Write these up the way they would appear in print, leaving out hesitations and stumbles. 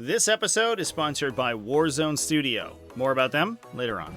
This episode is sponsored by Warzone Studio. More about them later on.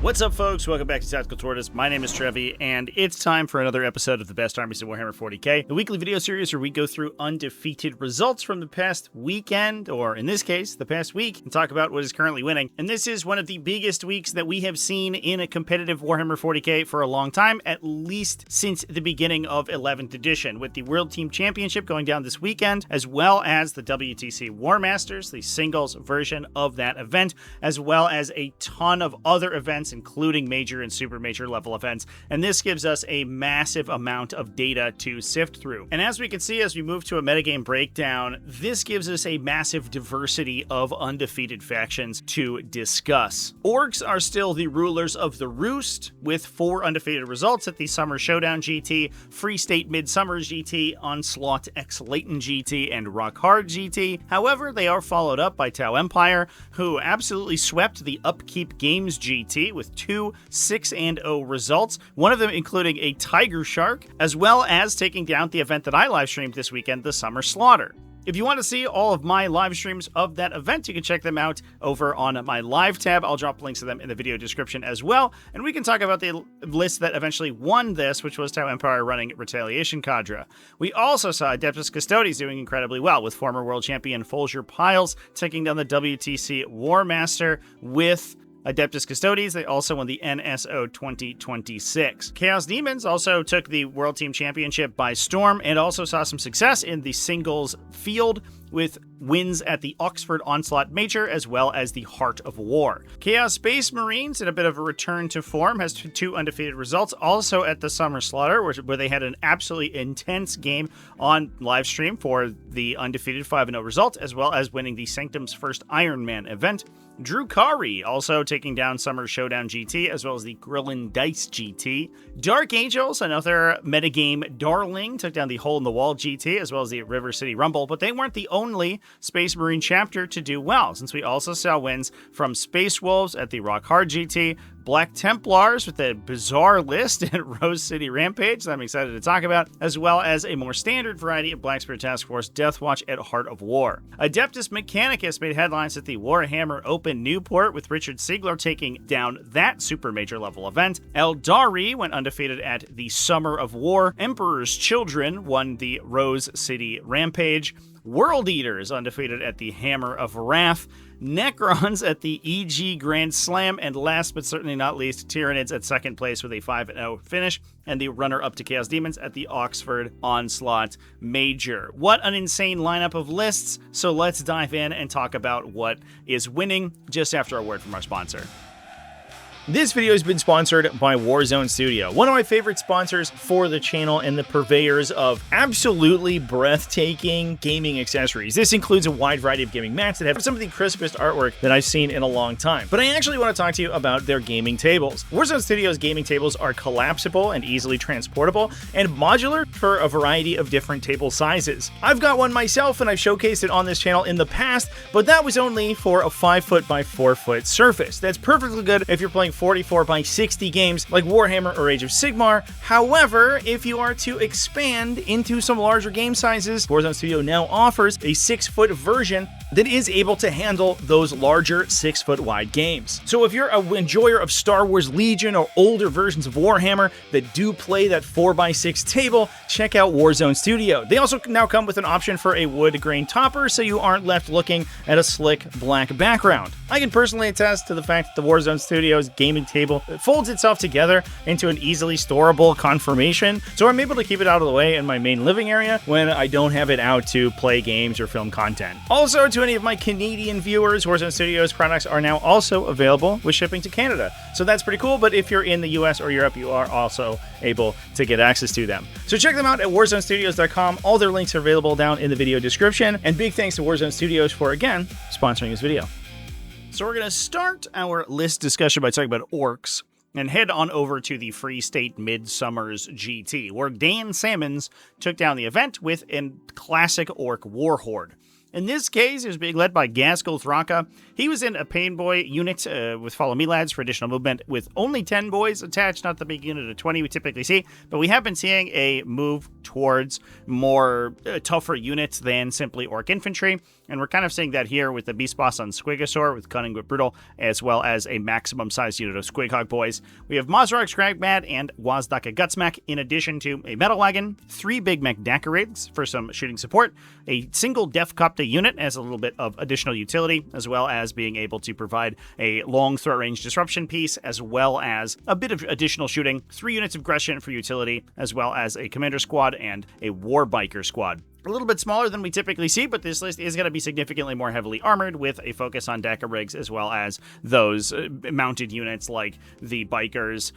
What's up, folks? Welcome back to TacticalTortoise. My name is Trevi, and it's time for another episode of the best armies in Warhammer 40k, the weekly video series where we go through undefeated results from the past weekend, or in this case, the past week, and talk about what is currently winning. And this is one of the biggest weeks that we have seen in a competitive Warhammer 40k for a long time, at least since the beginning of 11th edition, with the World Team Championship going down this weekend, as well as the WTC Warmasters, the singles version of that event, as well as a ton of other events, including major and super major level events, and this gives us a massive amount of data to sift through. And as we can see, as we move to a metagame breakdown, this gives us a massive diversity of undefeated factions to discuss. Orcs are still the rulers of the roost, with 4 undefeated results at the Summer Showdown GT, Free State Midsummer GT, Onslaught X Leighton GT, and Rock Hard GT. However, they are followed up by T'au Empire, who absolutely swept the Upkeep Games GT with 2 6-0 results, one of them including a Tigarshark, as well as taking down the event that I live streamed this weekend, the Summer Slaughter. If you want to see all of my live streams of that event, you can check them out over on my live tab. I'll drop links to them in the video description as well. And we can talk about the list that eventually won this, which was T'au Empire running Retaliation T'au. We also saw Adeptus Custodes doing incredibly well, with former world champion Folger Piles taking down the WTC Warmaster with Adeptus Custodes. They also won the NSO 2026. Chaos Daemons also took the World Team Championship by storm and also saw some success in the singles field with wins at the Oxford Onslaught Major as well as the Heart of War. Chaos Space Marines, in a bit of a return to form, has 2 undefeated results, also at the Summer Slaughter, where they had an absolutely intense game on live stream for the undefeated 5-0 result, as well as winning the Sanctum's first Iron Man event. Drukhari also taking down Summer Showdown GT, as well as the Grillin' Dice GT. Dark Angels, another metagame darling, took down the Hole in the Wall GT, as well as the River City Rumble, but they weren't the only Space Marine chapter to do well, since we also saw wins from Space Wolves at the Rock Hard GT, Black Templars with a bizarre list at Rose City Rampage that I'm excited to talk about, as well as a more standard variety of Black Spirit Task Force Deathwatch at Heart of War. Adeptus Mechanicus made headlines at the Warhammer Open Newport, with Richard Siegler taking down that super major level event. Aeldari went undefeated at the Summer of War. Emperor's Children won the Rose City Rampage. World Eaters undefeated at the Hammer of Wrath. Necrons at the EG Grand Slam, and last but certainly not least, Tyranids at second place with a 5-0 finish, and the runner-up to Chaos Demons at the Oxford Onslaught Major. What an insane lineup of lists, so let's dive in and talk about what is winning just after a word from our sponsor. This video has been sponsored by Warzone Studio, one of my favorite sponsors for the channel and the purveyors of absolutely breathtaking gaming accessories. This includes a wide variety of gaming mats that have some of the crispest artwork that I've seen in a long time. But I actually want to talk to you about their gaming tables. Warzone Studio's gaming tables are collapsible and easily transportable, and modular for a variety of different table sizes. I've got one myself, and I've showcased it on this channel in the past, but that was only for a 5-foot by 4-foot surface. That's perfectly good if you're playing 44 by 60 games like Warhammer or Age of Sigmar. However, if you are to expand into some larger game sizes, Warzone Studio now offers a 6-foot version that is able to handle those larger 6-foot wide games. So if you're an enjoyer of Star Wars Legion or older versions of Warhammer that do play that 4x6 table, check out Warzone Studio. They also now come with an option for a wood grain topper, so you aren't left looking at a slick black background. I can personally attest to the fact that the Warzone Studio's gaming table folds itself together into an easily storable conformation, so I'm able to keep it out of the way in my main living area when I don't have it out to play games or film content. Also, to any of my Canadian viewers, Warzone Studios products are now also available with shipping to Canada, so that's pretty cool. But if you're in the US or Europe, you are also able to get access to them. So check them out at warzonestudios.com. All their links are available down in the video description, and big thanks to Warzone Studios for, again, sponsoring this video. So we're going to start our list discussion by talking about orcs, and head on over to the Free State Midsummer's GT, where Dan Salmons took down the event with a classic orc warhorde. In this case, it was being led by Gaskell Thraka. He was in a Pain Boy unit with Follow Me Lads for additional movement with only 10 boys attached, not the big unit of 20 we typically see, but we have been seeing a move towards more tougher units than simply Orc Infantry, and we're kind of seeing that here with the Beast Boss on Squigosaur with Cunning but Brutal, as well as a maximum size unit of Squighog boys. We have Mozark Scragmad and Wazdaka Gutsmack, in addition to a Metal Wagon, 3 Big Mech Dakkarigs for some shooting support, a single Def Copta unit as a little bit of additional utility, as well as being able to provide a long throw range disruption piece, as well as a bit of additional shooting, 3 units of aggression for utility, as well as a Commander Squad and a War Biker Squad. A little bit smaller than we typically see, but this list is going to be significantly more heavily armored with a focus on Dakkarigs, as well as those mounted units like the Bikers,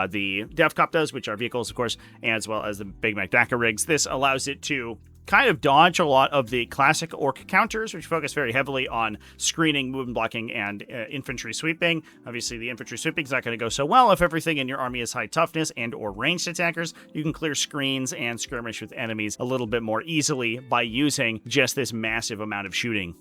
the Def Coptas, which are vehicles, of course, as well as the Big Mech Dakkarigs. This allows it to kind of dodge a lot of the classic Orc counters, which focus very heavily on screening, movement blocking, and infantry sweeping. Obviously, the infantry sweeping is not going to go so well if everything in your army is high toughness and or ranged attackers. You can clear screens and skirmish with enemies a little bit more easily by using just this massive amount of shooting.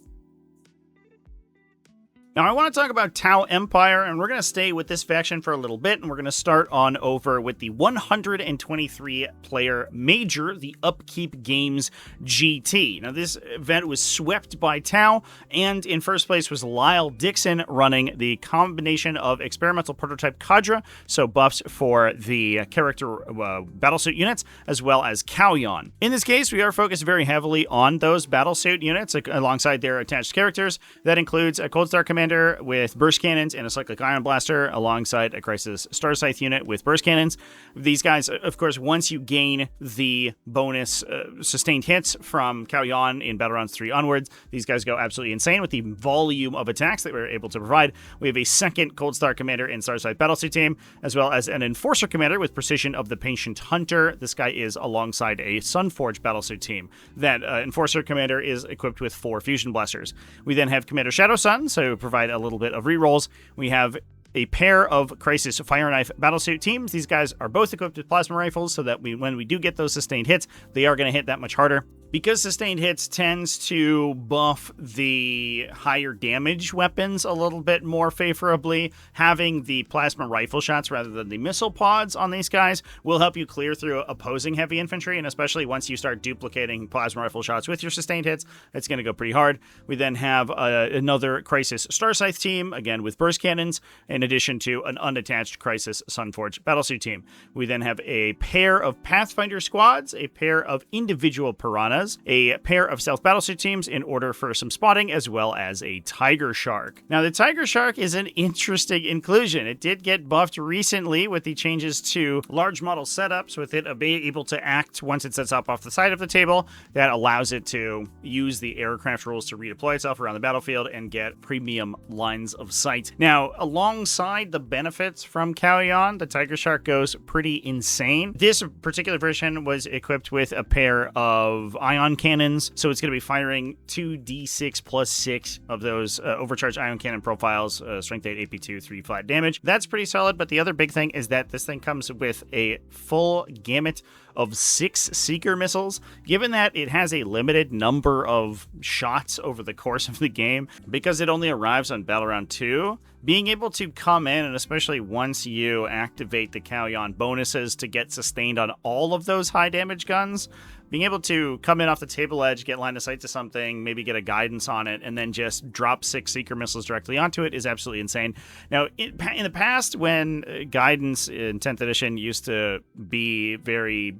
Now, I want to talk about T'au Empire, and we're going to stay with this faction for a little bit, and we're going to start on over with the 123-player Major, the Upkeep Games GT. Now, this event was swept by T'au, and in first place was Lyle Dixon running the combination of experimental prototype Kadra, so buffs for the character battlesuit units, as well as Kauyon. In this case, we are focused very heavily on those battlesuit units alongside their attached characters. That includes a Cold Star Commander with burst cannons and a cyclic ion blaster alongside a Crisis Star Scythe unit with burst cannons. These guys, of course, once you gain the bonus sustained hits from Kauyon in Battle Rounds 3 onwards, these guys go absolutely insane with the volume of attacks that we're able to provide. We have a second Cold Star Commander in Star Scythe Battlesuit team, as well as an Enforcer Commander with Precision of the Patient Hunter. This guy is alongside a Sunforge Battlesuit team. That Enforcer Commander is equipped with 4 Fusion Blasters. We then have Commander Shadow Sun, so provide a little bit of rerolls. We have a pair of Crisis Fire Knife Battlesuit teams. These guys are both equipped with plasma rifles, so that when we do get those sustained hits, they are going to hit that much harder. Because sustained hits tends to buff the higher damage weapons a little bit more favorably, having the plasma rifle shots rather than the missile pods on these guys will help you clear through opposing heavy infantry, and especially once you start duplicating plasma rifle shots with your sustained hits, it's going to go pretty hard. We then have another Crisis Star Scythe team, again with burst cannons, in addition to an unattached Crisis Sunforge Battlesuit team. We then have a pair of Pathfinder squads, a pair of individual Piranhas, a pair of stealth battlesuit teams in order for some spotting, as well as a Tigarshark. Now, the Tigarshark is an interesting inclusion. It did get buffed recently with the changes to large model setups, with it being able to act once it sets up off the side of the table. That allows it to use the aircraft rules to redeploy itself around the battlefield and get premium lines of sight. Now, alongside the benefits from Kauyon, the Tigarshark goes pretty insane. This particular version was equipped with a pair of ion cannons, so it's going to be firing 2d6 plus 6 of those overcharged ion cannon profiles, strength 8, AP2, 3 flat damage. That's pretty solid, but the other big thing is that this thing comes with a full gamut of 6 Seeker missiles. Given that it has a limited number of shots over the course of the game, because it only arrives on Battle Round 2, being able to come in, and especially once you activate the Kauyon bonuses to get sustained on all of those high damage guns, being able to come in off the table edge, get line of sight to something, maybe get a guidance on it, and then just drop 6 Seeker missiles directly onto it is absolutely insane. Now, in the past, when guidance in 10th edition used to be very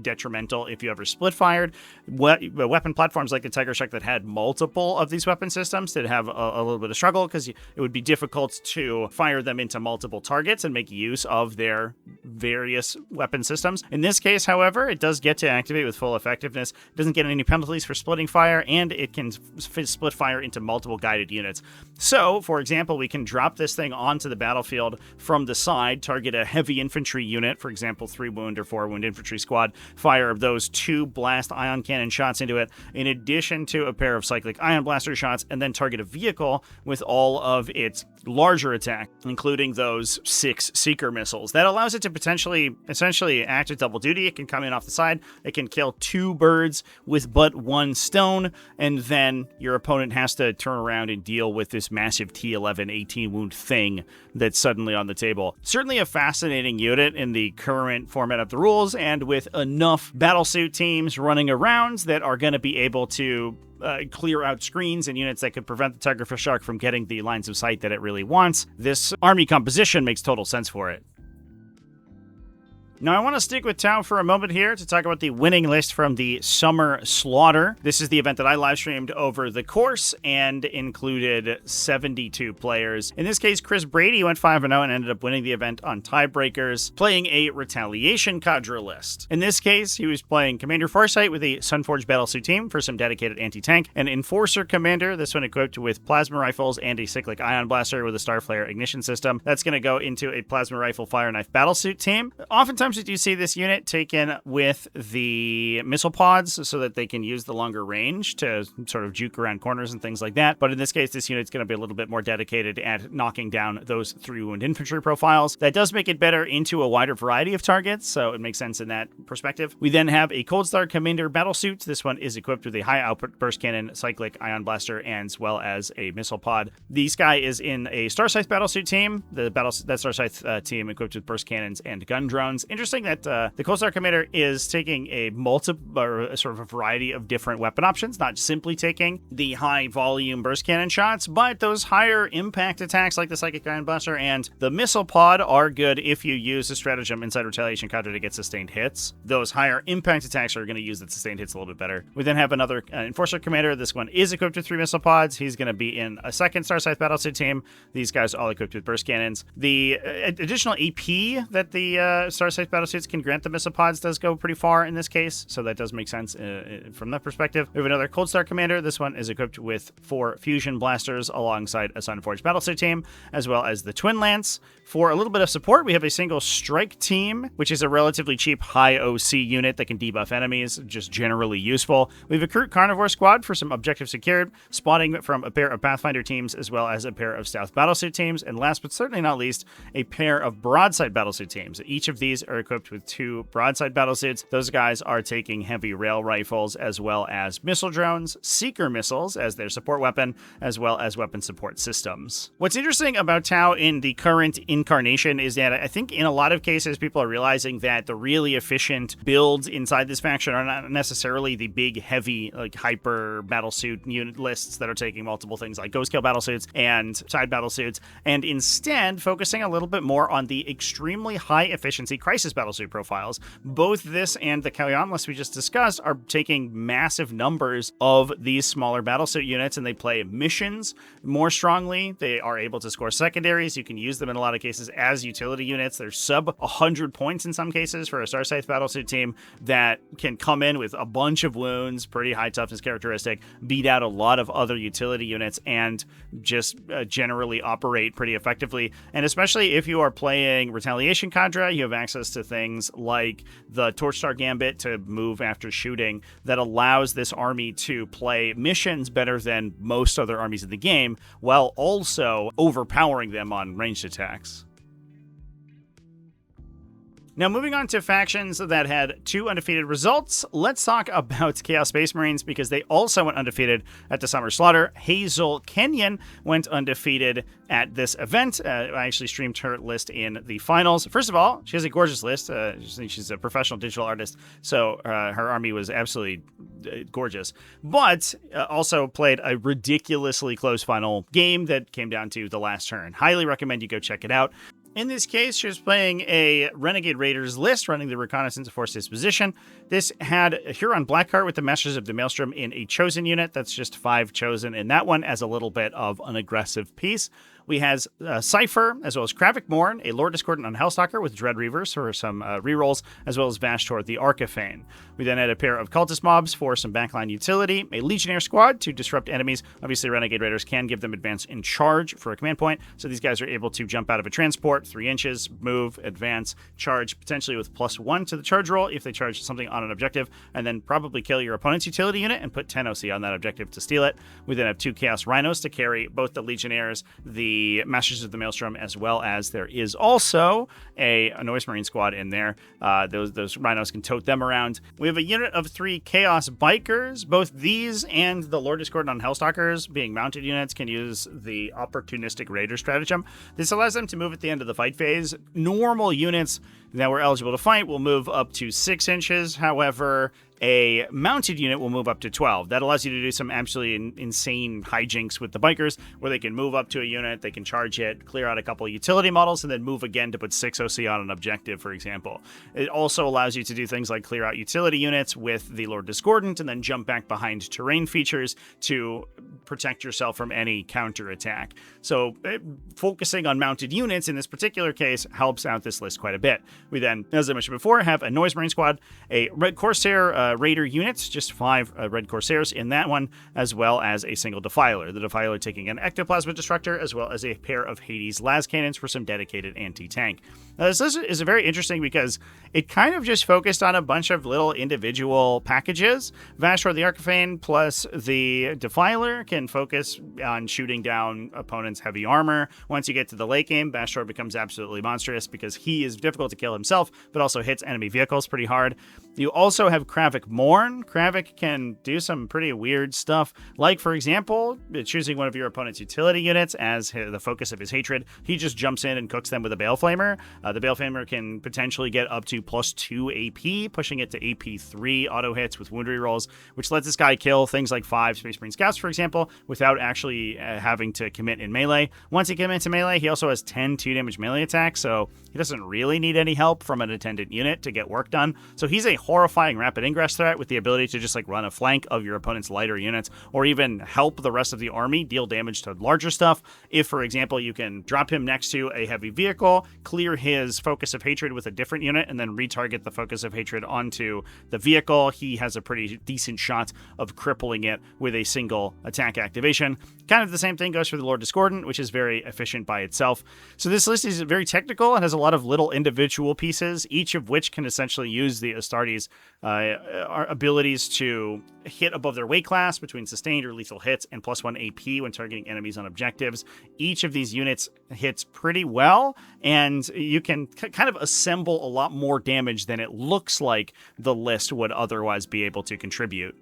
detrimental if you ever split-fired, weapon platforms like the Tigarshark that had multiple of these weapon systems did have a little bit of struggle, because it would be difficult to fire them into multiple targets and make use of their various weapon systems. In this case, however, it does get to activate with full effectiveness. It doesn't get any penalties for splitting fire, and it can split fire into multiple guided units. So, for example, we can drop this thing onto the battlefield from the side, target a heavy infantry unit, for example, 3 wound or 4 wound infantry squad, fire those 2 blast ion cannon shots into it, in addition to a pair of cyclic ion blaster shots, and then target a vehicle with all of its larger attack, including those 6 Seeker missiles. That allows it to potentially, essentially act as double duty. It can come in off the side, it can kill 2 birds with but 1 stone, and then your opponent has to turn around and deal with this massive T11 18 wound thing that's suddenly on the table. Certainly a fascinating unit in the current format of the rules, and with enough battlesuit teams running around that are going to be able to clear out screens and units that could prevent the Tigarshark from getting the lines of sight that it really wants, this army composition makes total sense for it. Now, I want to stick with T'au for a moment here to talk about the winning list from the Summer Slaughter. This is the event that I live streamed over the course and included 72 players. In this case, Chris Brady went 5-0 and ended up winning the event on tiebreakers, playing a Retaliation Cadre list. In this case, he was playing Commander Farsight with a Sunforged Battlesuit team for some dedicated anti-tank, an Enforcer Commander, this one equipped with plasma rifles and a cyclic ion blaster with a Starflare ignition system. That's going to go into a plasma rifle fire knife battlesuit team. Oftentimes, you do see this unit taken with the missile pods so that they can use the longer range to sort of juke around corners and things like that. But in this case, this unit's going to be a little bit more dedicated at knocking down those 3-wound infantry profiles. That does make it better into a wider variety of targets, so it makes sense in that perspective. We then have a Cold Star Commander battlesuit. This one is equipped with a high output burst cannon, cyclic ion blaster, and as well as a missile pod. This guy is in a Star Scythe battlesuit team. That Star Scythe team equipped with burst cannons and gun drones. Interesting that the Cold Star Commander is taking a sort of a variety of different weapon options, not simply taking the high volume burst cannon shots, but those higher impact attacks like the Psychic Ion Blaster and the Missile Pod are good if you use a stratagem inside Retaliation Cadre to get sustained hits. Those higher impact attacks are going to use the sustained hits a little bit better. We then have another Enforcer Commander. This one is equipped with 3 Missile Pods. He's going to be in a second Star Scythe battlesuit team. These guys are all equipped with burst cannons. The additional AP that the Star Scythe battlesuits can grant the missile pods does go pretty far in this case, so that does make sense from that perspective. We have another Cold Star Commander. This one is equipped with 4 Fusion Blasters alongside a Sunforged Battlesuit team, as well as the Twin Lance. For a little bit of support, we have a single Strike Team, which is a relatively cheap high OC unit that can debuff enemies, just generally useful. We have a Kroot Carnivore Squad for some objective secured, spotting from a pair of Pathfinder teams, as well as a pair of Stealth Battlesuit teams, and last but certainly not least, a pair of Broadside Battlesuit teams. Each of these are equipped with 2 Broadside Battlesuits. Those guys are taking heavy rail rifles, as well as missile drones, Seeker missiles as their support weapon, as well as weapon support systems. What's interesting about T'au in the current incarnation is that I think in a lot of cases, people are realizing that the really efficient builds inside this faction are not necessarily the big, heavy, like hyper battlesuit unit lists that are taking multiple things like Ghost Kill battlesuits and side battlesuits, and instead focusing a little bit more on the extremely high efficiency crisis battlesuit profiles. Both this and the Kalyan list we just discussed are taking massive numbers of these smaller battlesuit units, and they play missions more strongly. They are able to score secondaries. You can use them in a lot of cases as utility units. They're sub 100 points in some cases for a Star Scythe battlesuit team that can come in with a bunch of wounds, pretty high toughness characteristic, beat out a lot of other utility units, and just generally operate pretty effectively. And especially if you are playing Retaliation Cadre, you have access to things like the Torchstar Gambit to move after shooting that allows this army to play missions better than most other armies in the game, while also overpowering them on ranged attacks. Now, moving on to factions that had 2 undefeated results, let's talk about Chaos Space Marines, because they also went undefeated at the Summer Slaughter. Hazel Kenyon went undefeated at this event. I actually streamed her list in the finals. First of all, she has a gorgeous list. She's a professional digital artist, so her army was absolutely gorgeous, but also played a ridiculously close final game that came down to the last turn. Highly recommend you go check it out. In this case, she was playing a Renegade Raiders list, running the Reconnaissance Force Disposition. This had a Huron Blackheart with the Masters of the Maelstrom in a Chosen unit. That's just 5 Chosen in that one as a little bit of an aggressive piece. We has Cypher, as well as Kravik Morn, a Lord Discordant on Hellstalker with Dread Reavers for some rerolls, as well as Vashtor the Archifane. We then had a pair of Cultist Mobs for some backline utility, a Legionnaire Squad to disrupt enemies. Obviously, Renegade Raiders can give them advance in charge for a command point, so these guys are able to jump out of a transport, 3 inches, move, advance, charge, potentially with +1 to the charge roll if they charge something on an objective, and then probably kill your opponent's utility unit and put 10 OC on that objective to steal it. We then have 2 Chaos Rhinos to carry both the Legionnaires, the the Masters of the Maelstrom, as well as there is also a Noise Marine squad in there. Those rhinos can tote them around. We have a unit of 3 Chaos Bikers. Both these and the Lord Discordant on Hellstalkers, being mounted units, can use the opportunistic raider stratagem. This allows them to move at the end of the fight phase. Normal units that were eligible to fight will move up to 6 inches. However, a mounted unit will move up to 12. That allows you to do some absolutely insane hijinks with the bikers, where they can move up to a unit, they can charge it, clear out a couple of utility models, and then move again to put 6 OC on an objective, for example. It also allows you to do things like clear out utility units with the Lord Discordant, and then jump back behind terrain features to protect yourself from any counterattack. So focusing on mounted units in this particular case helps out this list quite a bit. We then, as I mentioned before, have a Noise Marine squad, a Red Corsair Raider units, just 5 Red Corsairs in that one, as well as a single Defiler. The Defiler taking an Ectoplasma Destructor, as well as a pair of Hades Las Cannons for some dedicated anti-tank. Now, this list is very interesting because it kind of just focused on a bunch of little individual packages. Vashtor the Archifane plus the Defiler can focus on shooting down opponents' heavy armor. Once you get to the late game, Vashtor becomes absolutely monstrous because he is difficult to kill himself, but also hits enemy vehicles pretty hard. You also have Kravik Morn. Kravik can do some pretty weird stuff, like, for example, choosing one of your opponent's utility units as the focus of his hatred. He just jumps in and cooks them with a Baleflamer. The Baleflamer can potentially get up to +2 AP, pushing it to AP3 auto hits with wound rerolls, which lets this guy kill things like 5 Space Marine Scouts, for example, without actually having to commit in melee. Once he commits in melee, he also has 10 2-damage melee attacks, so he doesn't really need any help from an attendant unit to get work done. So he's a horrifying rapid ingress threat with the ability to just like run a flank of your opponent's lighter units, or even help the rest of the army deal damage to larger stuff. If, for example, you can drop him next to a heavy vehicle, clear his focus of hatred with a different unit, and then retarget the focus of hatred onto the vehicle, he has a pretty decent shot of crippling it with a single attack activation. Kind of the same thing goes for the Lord Discordant, which is very efficient by itself. So this list is very technical and has a lot of little individual pieces, each of which can essentially use the Astartes' abilities to hit above their weight class between sustained or lethal hits and +1 AP when targeting enemies on objectives. Each of these units hits pretty well, and you can kind of assemble a lot more damage than it looks like the list would otherwise be able to contribute.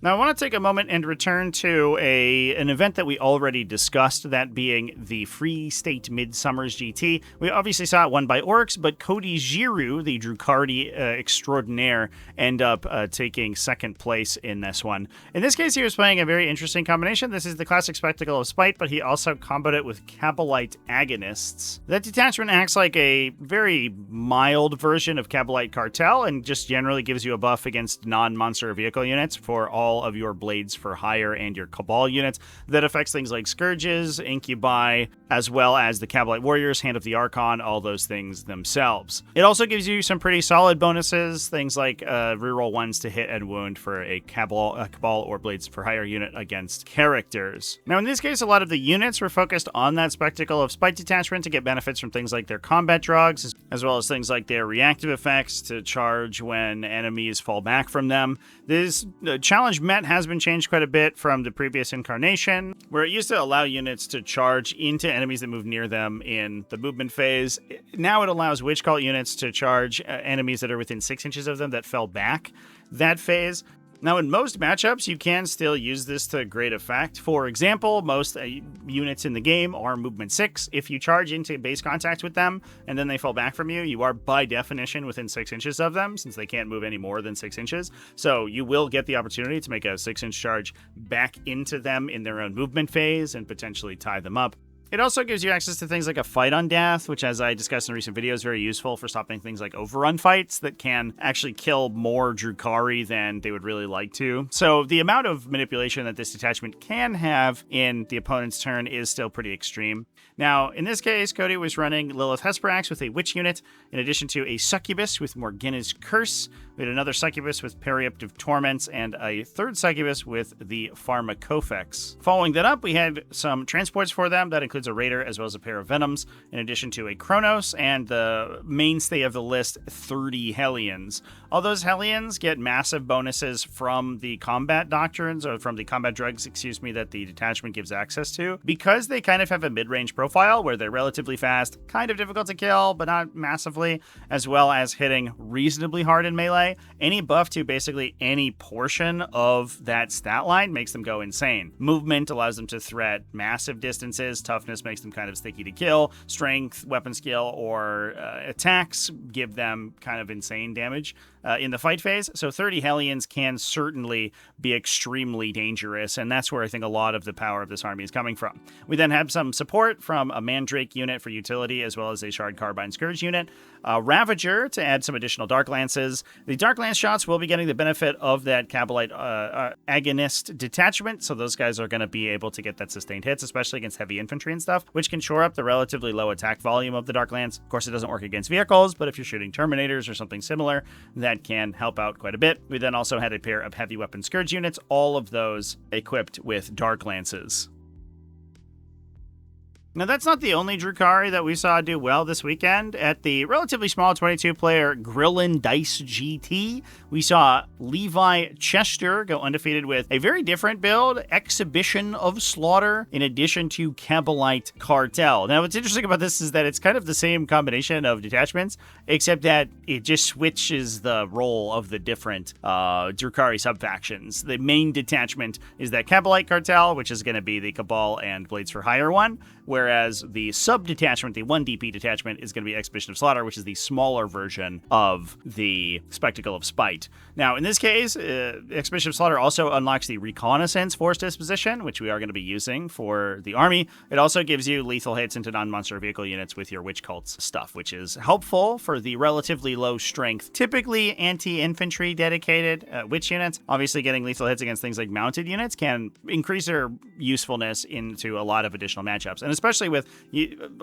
Now, I want to take a moment and return to an event that we already discussed, that being the Free State Midsummer's GT. We obviously saw it won by Orcs, but Cody Giroux, the Drukhari extraordinaire, ended up taking second place in this one. In this case, he was playing a very interesting combination. This is the classic Spectacle of Spite, but he also comboed it with Kabalite Agonists. That detachment acts like a very mild version of Kabalite Cartel and just generally gives you a buff against non-monster vehicle units for all of your Blades for Hire and your Cabal units. That affects things like Scourges, Incubi, as well as the Kabalite Warriors, Hand of the Archon, all those things themselves. It also gives you some pretty solid bonuses, things like reroll 1s to hit and wound for a Cabal or Blades for Hire unit against characters. Now, in this case, a lot of the units were focused on that Spectacle of Spite detachment to get benefits from things like their combat drugs, as well as things like their reactive effects to charge when enemies fall back from them. This challenge Met has been changed quite a bit from the previous incarnation, where it used to allow units to charge into enemies that move near them in the movement phase. Now it allows Witch Cult units to charge enemies that are within 6 inches of them that fell back that phase. Now, in most matchups, you can still use this to great effect. For example, most units in the game are movement 6. If you charge into base contact with them and then they fall back from you, you are by definition within 6 inches of them, since they can't move any more than 6 inches. So you will get the opportunity to make a 6-inch charge back into them in their own movement phase and potentially tie them up. It also gives you access to things like a Fight on Death, which, as I discussed in recent videos, is very useful for stopping things like overrun fights that can actually kill more Drukhari than they would really like to. So the amount of manipulation that this detachment can have in the opponent's turn is still pretty extreme. Now, in this case, Cody was running Lilith Hesperax with a Witch unit, in addition to a Succubus with Morgana's Curse, We had another succubus with Periaptive Torments, and a third succubus with the Pharmacophexs. Following that up, we had some transports for them. That includes a Raider as well as a pair of Venoms, in addition to a Chronos, and the mainstay of the list, 30 Hellions. All those Hellions get massive bonuses from the combat doctrines, or from the combat drugs, excuse me, that the detachment gives access to. Because they kind of have a mid-range profile where they're relatively fast, kind of difficult to kill, but not massively, as well as hitting reasonably hard in melee, any buff to basically any portion of that stat line makes them go insane. Movement allows them to threat massive distances, toughness makes them kind of sticky to kill, strength, weapon skill, or attacks give them kind of insane damage in the fight phase. So 30 Hellions can certainly be extremely dangerous, and that's where I think a lot of the power of this army is coming from. We then have some support from a Mandrake unit for utility, as well as a Shard Carbine Scourge unit, a Ravager to add some additional Dark Lances. The Dark Lance shots will be getting the benefit of that Kabalite agonist detachment, so those guys are going to be able to get that sustained hits, especially against heavy infantry and stuff, which can shore up the relatively low attack volume of the Dark Lance. Of course, it doesn't work against vehicles, but if you're shooting Terminators or something similar, that can help out quite a bit. We then also had a pair of heavy weapon Scourge units, all of those equipped with Dark Lances. Now, that's not the only Drukhari that we saw do well this weekend. At the relatively small 22-player Grillin Dice GT, we saw Levi Chester go undefeated with a very different build, Exhibition of Slaughter, in addition to Kabalite Cartel. Now, what's interesting about this is that it's kind of the same combination of detachments, except that it just switches the role of the different Drukhari subfactions. The main detachment is that Kabalite Cartel, which is going to be the Cabal and Blades for Hire one, whereas the sub-detachment, the 1 DP detachment, is going to be Exhibition of Slaughter, which is the smaller version of the Spectacle of Spite. Now, in this case, Exhibition of Slaughter also unlocks the Reconnaissance Force Disposition, which we are going to be using for the army. It also gives you lethal hits into non-monster vehicle units with your Witch Cults stuff, which is helpful for the relatively low strength, typically anti-infantry dedicated witch units. Obviously, getting lethal hits against things like mounted units can increase their usefulness into a lot of additional matchups, and especially with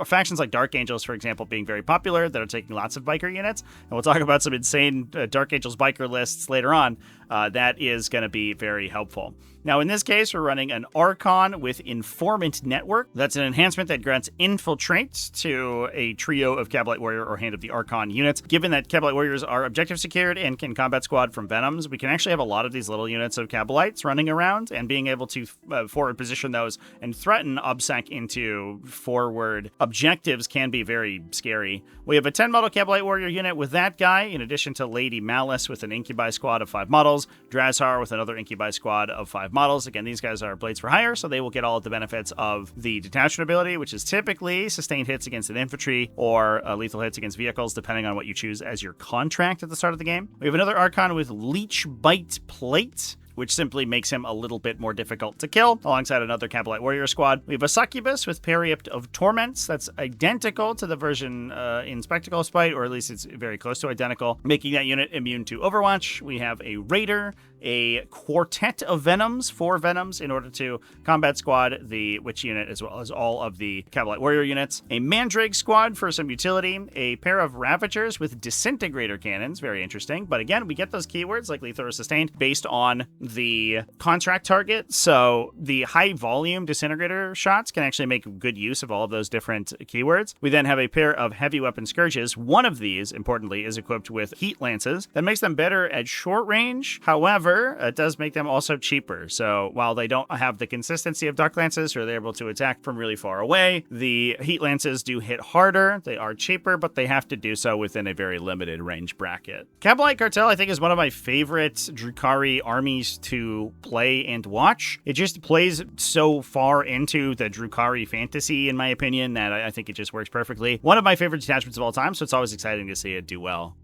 factions like Dark Angels, for example, being very popular, that are taking lots of biker units. And we'll talk about some insane Dark Angels biker lists later on. That is going to be very helpful. Now, in this case, we're running an Archon with Informant Network. That's an enhancement that grants infiltrate to a trio of Kabalite Warrior or Hand of the Archon units. Given that Kabalite Warriors are objective secured and can combat squad from Venoms, we can actually have a lot of these little units of Kabalites running around, and being able to forward position those and threaten OBSEC into forward objectives can be very scary. We have a 10 model Kabalite Warrior unit with that guy, in addition to Lady Malice with an Incubi squad of 5 models, Drazhar with another Incubi squad of 5 models. Again, these guys are Blades for Hire, so they will get all of the benefits of the detachment ability, which is typically sustained hits against an infantry or lethal hits against vehicles, depending on what you choose as your contract at the start of the game. We have another Archon with Leech Bite Plate, which simply makes him a little bit more difficult to kill, alongside another Kabalite Warrior squad. We have a Succubus with Periapt of Torments. That's identical to the version in Spectacle of Spite, or at least it's very close to identical, making that unit immune to Overwatch. We have a Raider, a quartet of Venoms, 4 Venoms, in order to combat squad the Witch unit, as well as all of the Kabalite Warrior units. A Mandrake squad for some utility. A pair of Ravagers with Disintegrator cannons, very interesting. But again, we get those keywords like lethal or sustained based on the contract target, so the high volume Disintegrator shots can actually make good use of all of those different keywords. We then have a pair of heavy weapon Scourges. One of these, importantly, is equipped with Heat Lances. That makes them better at short range. However, it does make them also cheaper. So while they don't have the consistency of Dark Lances, or they're able to attack from really far away, the Heat Lances do hit harder. They are cheaper, but they have to do so within a very limited range bracket. Kabalite Cartel, I think, is one of my favorite Drukhari armies to play and watch. It just plays so far into the Drukhari fantasy, in my opinion, that I think it just works perfectly. One of my favorite detachments of all time, so it's always exciting to see it do well.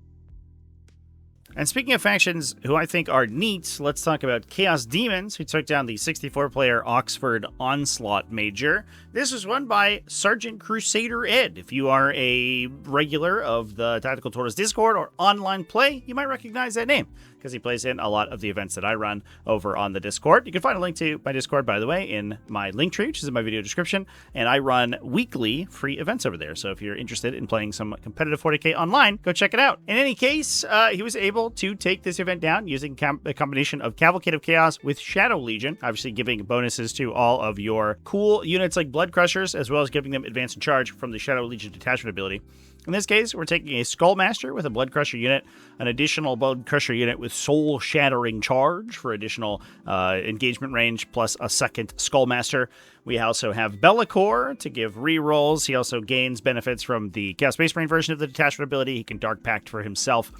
And speaking of factions who I think are neat, let's talk about Chaos Demons, who took down the 64-player Oxford Onslaught Major. This was won by Sergeant Crusader Ed. If you are a regular of the TacticalTortoise Discord or online play, you might recognize that name, because he plays in a lot of the events that I run over on the Discord. You can find a link to my Discord, by the way, in my link tree, which is in my video description, and I run weekly free events over there. So if you're interested in playing some competitive 40k online, go check it out. In any case, he was able to take this event down using a combination of Cavalcade of Chaos with Shadow Legion, obviously giving bonuses to all of your cool units like Blood Crushers, as well as giving them advance and charge from the Shadow Legion detachment ability. In this case, we're taking a Skullmaster with a Blood Crusher unit, an additional Blood Crusher unit with Soul Shattering Charge for additional engagement range, plus a second Skullmaster. We also have Be'lakor to give rerolls. He also gains benefits from the Chaos Space Marine version of the detachment ability. He can Dark Pact for himself.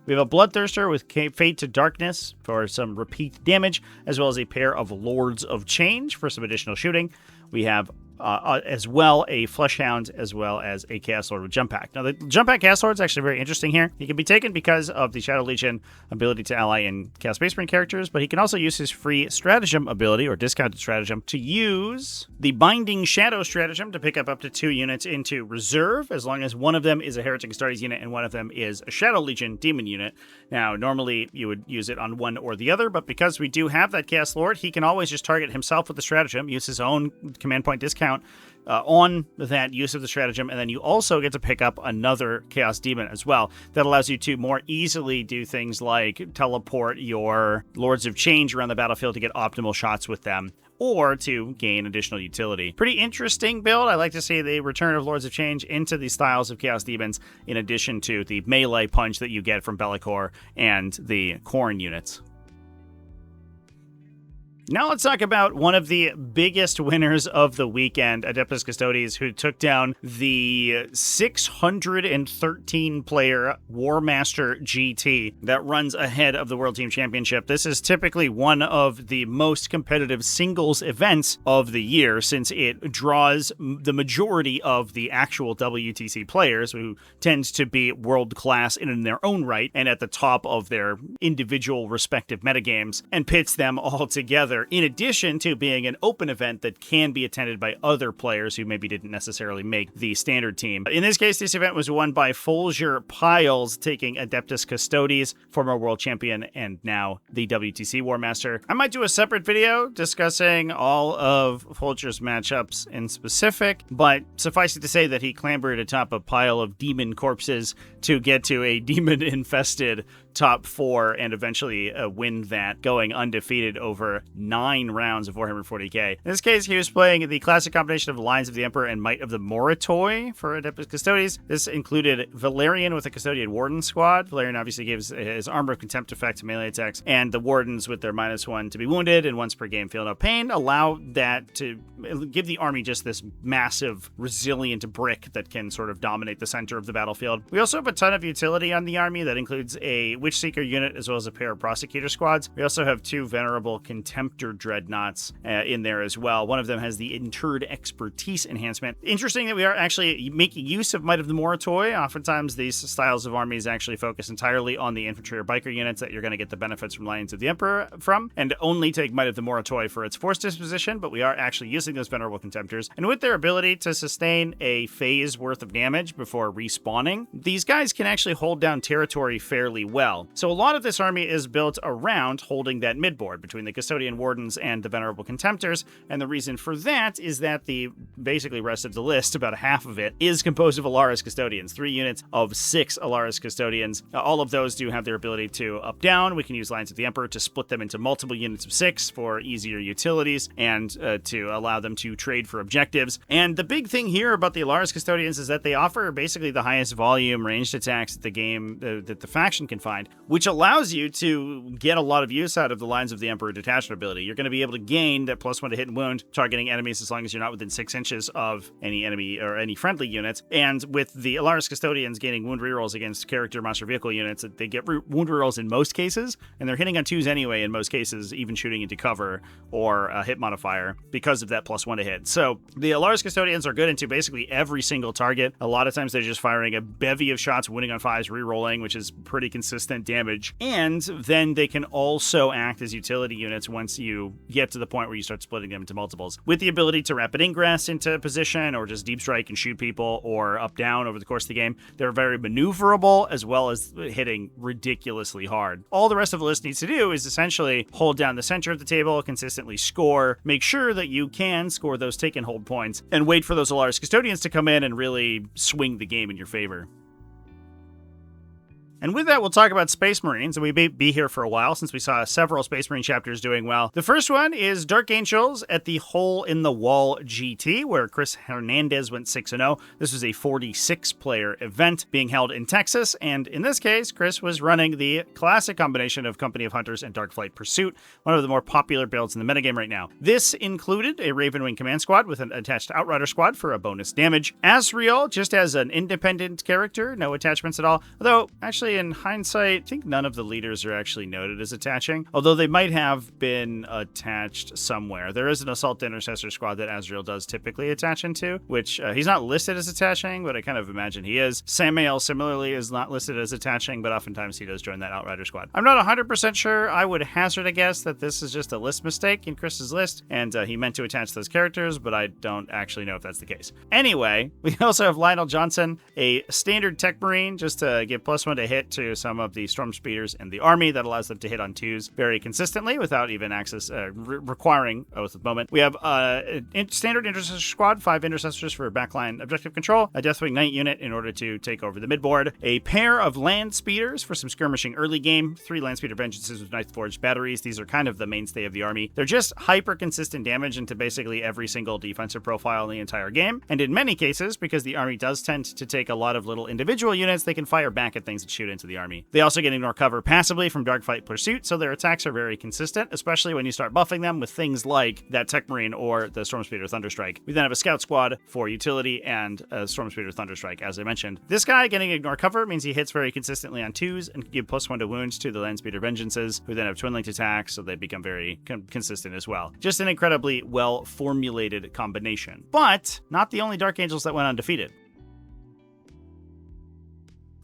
We have a Bloodthirster with Fate to Darkness for some repeat damage, as well as a pair of Lords of Change for some additional shooting. We have as well a Fleshhound, as well as a Chaos Lord with Jump Pack. Now, the Jump Pack Chaos Lord is actually very interesting here. He can be taken because of the Shadow Legion ability to ally in Chaos Space Marine characters, but he can also use his free Stratagem ability, or discounted Stratagem, to use the Binding Shadow Stratagem to pick up to 2 units into reserve, as long as one of them is a Heretic Astartes unit and one of them is a Shadow Legion demon unit. Now, normally you would use it on one or the other, but because we do have that Chaos Lord, he can always just target himself with the Stratagem, use his own command point discount on that use of the Stratagem, and then you also get to pick up another Chaos Demon as well. That allows you to more easily do things like teleport your Lords of Change around the battlefield to get optimal shots with them, or to gain additional utility. Pretty interesting build. I like to see the return of Lords of Change into the styles of Chaos Demons, in addition to the melee punch that you get from Be'lakor and the Khorne units. Now let's talk about one of the biggest winners of the weekend, Adeptus Custodes, who took down the 613-player Warmaster GT that runs ahead of the World Team Championship. This is typically one of the most competitive singles events of the year, since it draws the majority of the actual WTC players, who tends to be world-class in their own right and at the top of their individual respective metagames, and pits them all together, in addition to being an open event that can be attended by other players who maybe didn't necessarily make the standard team. In this case, this event was won by Folger Piles, taking Adeptus Custodes, former world champion and now the WTC Warmaster. I might do a separate video discussing all of Folger's matchups in specific, but suffice it to say that he clambered atop a pile of demon corpses to get to a demon-infested top 4 and eventually win that, going undefeated over 9 rounds of Warhammer 40k. In this case, he was playing the classic combination of Lines of the Emperor and Might of the Moritoi for Adeptus Custodes. This included Valerian with a Custodian Warden squad. Valerian obviously gives his Armor of Contempt effect to melee attacks, and the Wardens with their -1 to be wounded and once per game feel no pain allow that to give the army just this massive, resilient brick that can sort of dominate the center of the battlefield. We also have a ton of utility on the army that includes a Witch Seeker unit as well as a pair of Prosecutor squads. We also have 2 venerable Contemptor Dreadnoughts in there as well. One of them has the Interred Expertise enhancement. Interesting that we are actually making use of Might of the Moritoi. Oftentimes these styles of armies actually focus entirely on the infantry or biker units that you're going to get the benefits from Lions of the Emperor from, and only take Might of the Moritoi for its force disposition, but we are actually using those venerable Contemptors. And with their ability to sustain a phase worth of damage before respawning, these guys can actually hold down territory fairly well. So a lot of this army is built around holding that midboard between the Custodian Wardens and the Venerable Contemptors, and the reason for that is that the basically rest of the list, about half of it, is composed of Alaris Custodians, 3 units of 6 Alaris Custodians. All of those do have their ability to up-down. We can use Lines of the Emperor to split them into multiple units of 6 for easier utilities, and to allow them to trade for objectives. And the big thing here about the Alaris Custodians is that they offer basically the highest volume ranged attacks that the game, that the faction can find, which allows you to get a lot of use out of the Lines of the Emperor detachment ability. You're going to be able to gain that +1 to hit and wound, targeting enemies as long as you're not within 6 inches of any enemy or any friendly units. And with the Alaris Custodians gaining wound rerolls against character monster vehicle units, they get wound rerolls in most cases, and they're hitting on 2s anyway in most cases, even shooting into cover or a hit modifier because of that +1 to hit. So the Alaris Custodians are good into basically every single target. A lot of times they're just firing a bevy of shots, winning on 5s, rerolling, which is pretty consistent consistent damage. And then they can also act as utility units once you get to the point where you start splitting them into multiples. With the ability to rapid ingress into position, or just deep strike and shoot people, or up-down over the course of the game, they're very maneuverable, as well as hitting ridiculously hard. All the rest of the list needs to do is essentially hold down the center of the table, consistently score, make sure that you can score those take and hold points, and wait for those Aeldari Custodians to come in and really swing the game in your favor. And with that, we'll talk about Space Marines, and we may be here for a while since we saw several Space Marine chapters doing well. The first one is Dark Angels at the Hole in the Wall GT, where Chris Hernandez went 6-0. This was a 46-player event being held in Texas, and in this case, Chris was running the classic combination of Company of Hunters and Darkflight Pursuit, one of the more popular builds in the metagame right now. This included a Ravenwing Command Squad with an attached Outrider Squad for a bonus damage. Asriel, just as an independent character, no attachments at all, although actually in hindsight, I think none of the leaders are actually noted as attaching, although they might have been attached somewhere. There is an Assault Intercessor squad that Asriel does typically attach into, which he's not listed as attaching, but I kind of imagine he is. Samael similarly is not listed as attaching, but oftentimes he does join that Outrider squad. I'm not 100% sure. I would hazard a guess that this is just a list mistake in Chris's list, and he meant to attach those characters, but I don't actually know if that's the case. Anyway, we also have Lionel Johnson, a standard Tech Marine, just to give +1 to hit to some of the Storm Speeders and the Army. That allows them to hit on 2s very consistently without even access requiring Oath of Moment. We have standard Intercessor Squad, 5 Intercessors for backline objective control, a Deathwing Knight unit in order to take over the midboard, a pair of Land Speeders for some skirmishing early game, 3 Land Speeder Vengeances with Knight Forged batteries. These are kind of the mainstay of the Army. They're just hyper consistent damage into basically every single defensive profile in the entire game, and in many cases, because the Army does tend to take a lot of little individual units, they can fire back at things that shoot into the Army. They also get ignore cover passively from Darkflight Pursuit, so their attacks are very consistent, especially when you start buffing them with things like that Tech Marine or the Storm Speeder Thunderstrike. We then have a Scout Squad for utility and a Storm Speeder Thunderstrike, as I mentioned. This guy getting ignore cover means he hits very consistently on 2s and can give +1 to wounds to the Land Speeder Vengeances, who then have twin linked attacks, so they become very consistent as well. Just an incredibly well formulated combination, but not the only Dark Angels that went undefeated.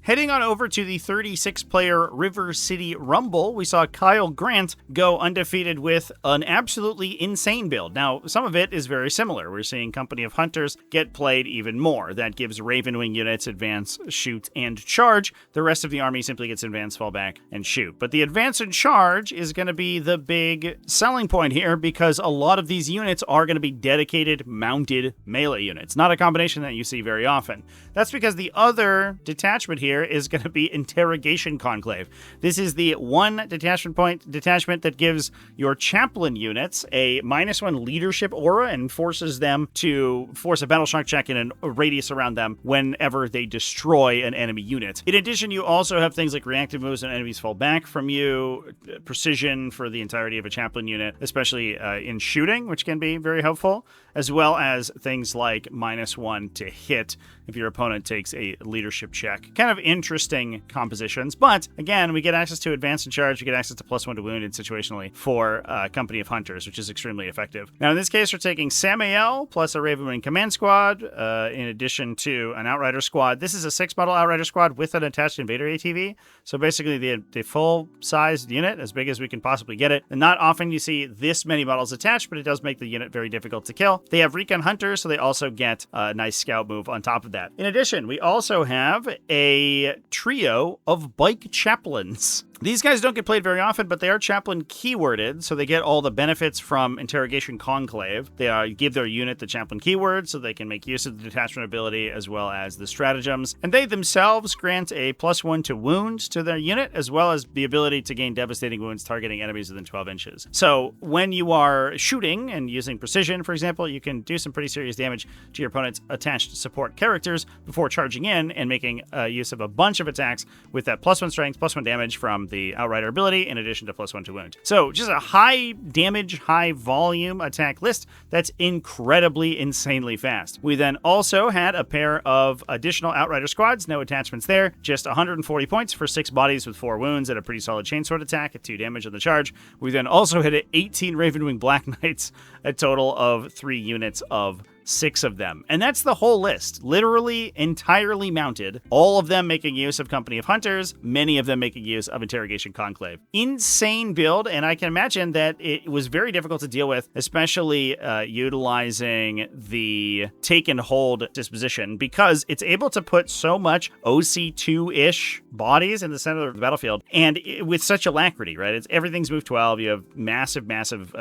Heading on over to the 36-player River City Rumble, we saw Kyle Grant go undefeated with an absolutely insane build. Now, some of it is very similar. We're seeing Company of Hunters get played even more. That gives Ravenwing units advance, shoot, and charge. The rest of the army simply gets advance, fall back, and shoot. But the advance and charge is going to be the big selling point here, because a lot of these units are going to be dedicated mounted melee units, not a combination that you see very often. That's because the other detachment here is going to be Interrogation Conclave. This is the one detachment that gives your chaplain units a -1 leadership aura and forces them to force a battle shock check in a radius around them whenever they destroy an enemy unit. In addition, you also have things like reactive moves when enemies fall back from you, precision for the entirety of a chaplain unit, especially in shooting, which can be very helpful, as well as things like -1 to hit if your opponent takes a leadership check. Kind of interesting compositions, but again, we get access to advance and charge, we get access to +1 to wound and situationally for Company of Hunters, which is extremely effective. Now in this case, we're taking Samael plus a Ravenwing Command Squad, in addition to an Outrider Squad. This is a 6-model Outrider Squad with an attached Invader ATV, so basically the full-sized unit, as big as we can possibly get it. And not often you see this many models attached, but it does make the unit very difficult to kill. They have Recon Hunters, so they also get a nice scout move on top of that. In addition, we also have a trio of Bike Chaplains. These guys don't get played very often, but they are chaplain keyworded, so they get all the benefits from Interrogation Conclave. They give their unit the chaplain keyword, so they can make use of the detachment ability as well as the stratagems. And they themselves grant a +1 to wounds to their unit, as well as the ability to gain devastating wounds targeting enemies within 12 inches. So when you are shooting and using precision, for example, you can do some pretty serious damage to your opponent's attached support characters before charging in and making use of a bunch of attacks with that +1 strength, +1 damage from the Outrider ability, in addition to +1 to wound. So just a high damage, high volume attack list that's incredibly, insanely fast. We then also had a pair of additional Outrider squads, no attachments there, just 140 points for 6 bodies with 4 wounds and a pretty solid chainsword attack at 2 damage on the charge. We then also hit 18 Ravenwing Black Knights, a total of 3 units of 6 of them. And that's the whole list. Literally entirely mounted. All of them making use of Company of Hunters, many of them making use of Interrogation Conclave. Insane build, and I can imagine that it was very difficult to deal with, especially utilizing the take and hold disposition, because it's able to put so much OC2-ish bodies in the center of the battlefield, and with such alacrity, right? Everything's move 12. You have massive